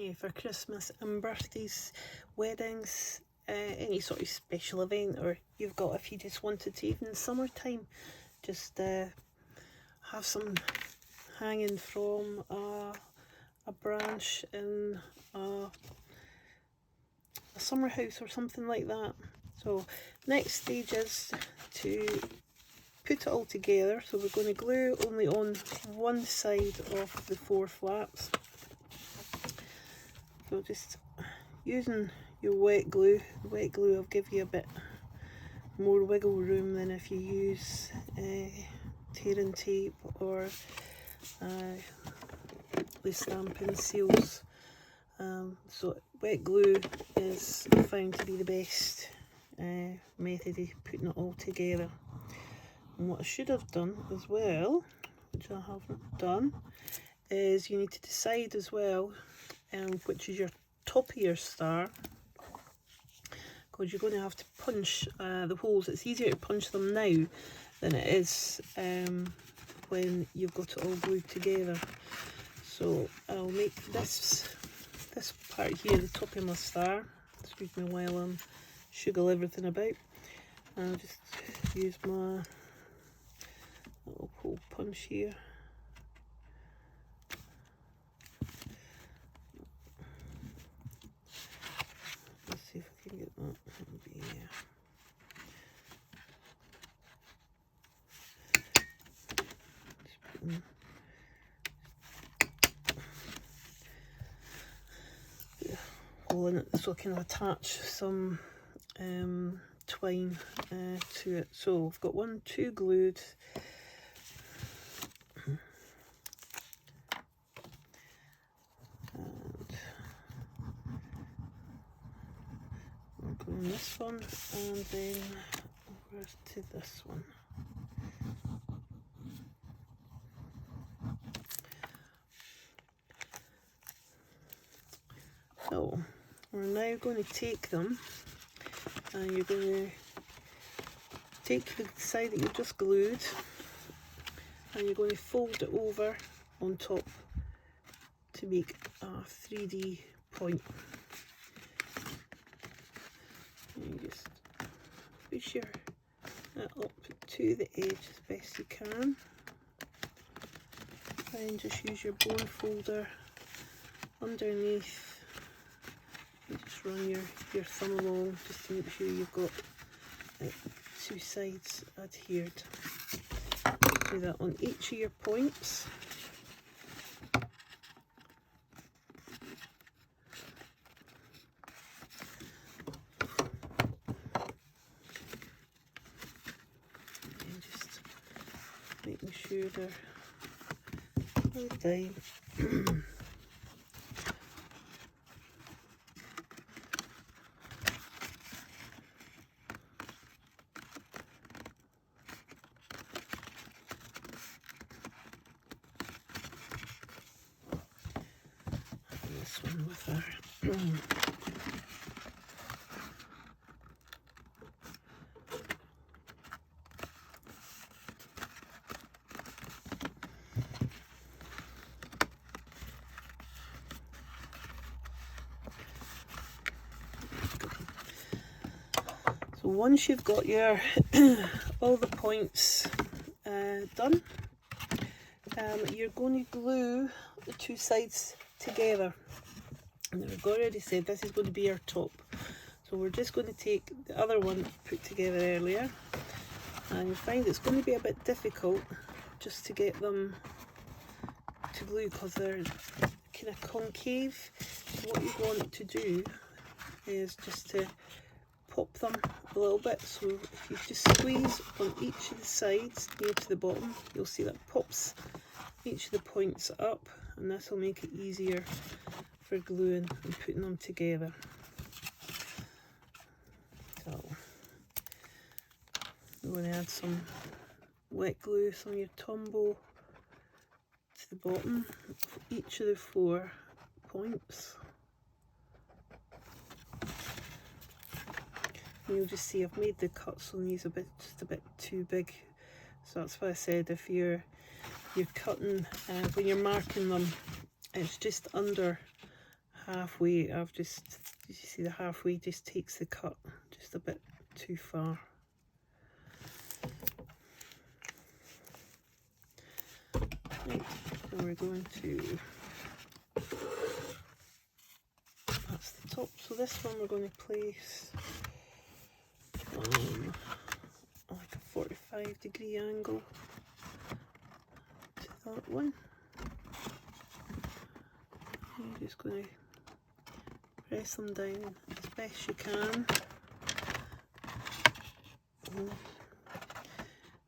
yeah, for Christmas and birthdays, weddings, any sort of special event, or you've got, if you just wanted to, even in summertime, just have some hanging from a branch in a summer house or something like that. So next stage is to put it all together. So we're going to glue only on one side of the 4 flaps. So just using your wet glue. The wet glue will give you a bit more wiggle room than if you use tearing tape or the stamping seals. So wet glue is found to be the best method of putting it all together. And what I should have done as well, which I haven't done, is you need to decide as well which is your top of your star, because you're going to have to punch the holes. It's easier to punch them now than it is when you've got it all glued together. So I'll make this part here the top of my star. Excuse me while I'm sugar everything about. I'll just use my little hole punch here. Let's see if I can get that. Hole in it so I can attach some twine to it. So I've got 1, 2 glued. And we're going this one and then over to this one. So we're now going to take them, and you're going to take the side that you just glued and you're going to fold it over on top to make a 3D point. And you just push your up to the edge as best you can, and just use your bone folder underneath. You just run your thumb along just to make sure you've got 2 sides adhered. Do that on each of your points. And just making sure they're all down. This one with our So once you've got your all the points done, you're going to glue the 2 sides together. And I've already said this is going to be our top. So we're just going to take the other one put together earlier, and you'll find it's going to be a bit difficult just to get them to glue because they're kind of concave. So what you want to do is just to pop them a little bit. So if you just squeeze on each of the sides near to the bottom, you'll see that pops each of the points up, and this will make it easier for gluing and putting them together. So I'm going to add some wet glue, some of your Tombow, to the bottom of each of the 4 points. And you'll just see I've made the cuts on these just a bit too big, so that's why I said if you're cutting when you're marking them, it's just under halfway, I've just, did you see the halfway just takes the cut just a bit too far. Right, and we're going to, that's the top, so this one we're going to place like a 45-degree angle to that one. You're just going to press them down as best you can.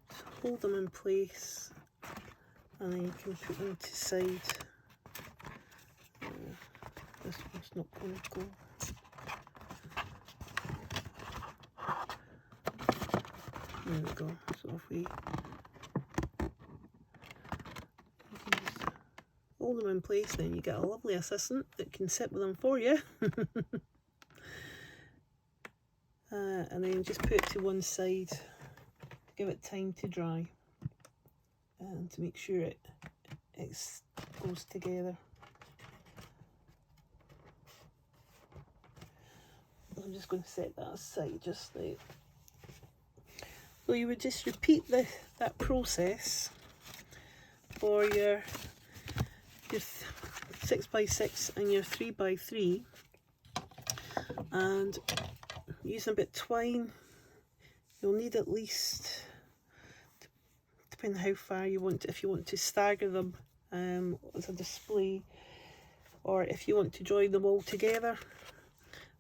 Just hold them in place, and then you can put them to side. This one's not going to go. There we go. So if we hold them in place, then you get a lovely assistant that can sit with them for you. And then just put it to one side, give it time to dry, and to make sure it goes together. I'm just going to set that aside just now. So you would just repeat that process for your 6x6 and your 3x3, and using a bit of twine. You'll need at least, depending how far you want, if you want to stagger them as a display, or if you want to join them all together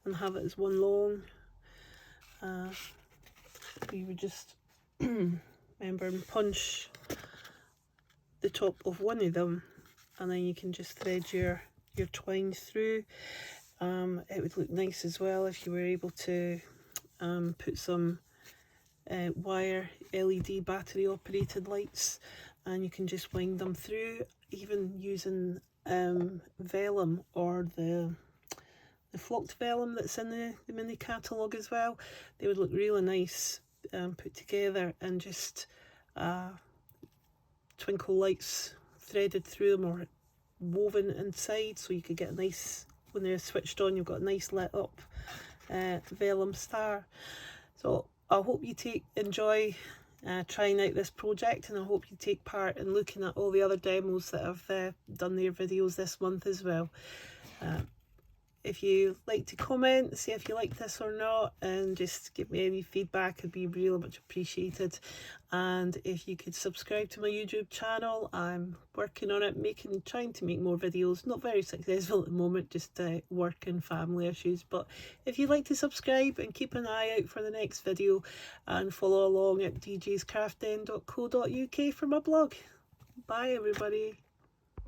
and have it as one long, you would just remember and punch the top of one of them, and then you can just thread your twine through. It would look nice as well if you were able to put some wire LED battery operated lights, and you can just wind them through, even using vellum or the flocked vellum that's in the mini catalogue as well. They would look really nice put together, and just twinkle lights threaded through them or woven inside, so you could get a nice, when they're switched on, you've got a nice lit up vellum star. So I hope you enjoy trying out this project, and I hope you take part in looking at all the other demos that have done their videos this month as well. If you like to comment, say if you like this or not, and just give me any feedback, it'd be really much appreciated. And if you could subscribe to my YouTube channel, I'm working on it, trying to make more videos. Not very successful at the moment, just work and family issues. But if you'd like to subscribe and keep an eye out for the next video, and follow along at djscraftden.co.uk for my blog. Bye everybody.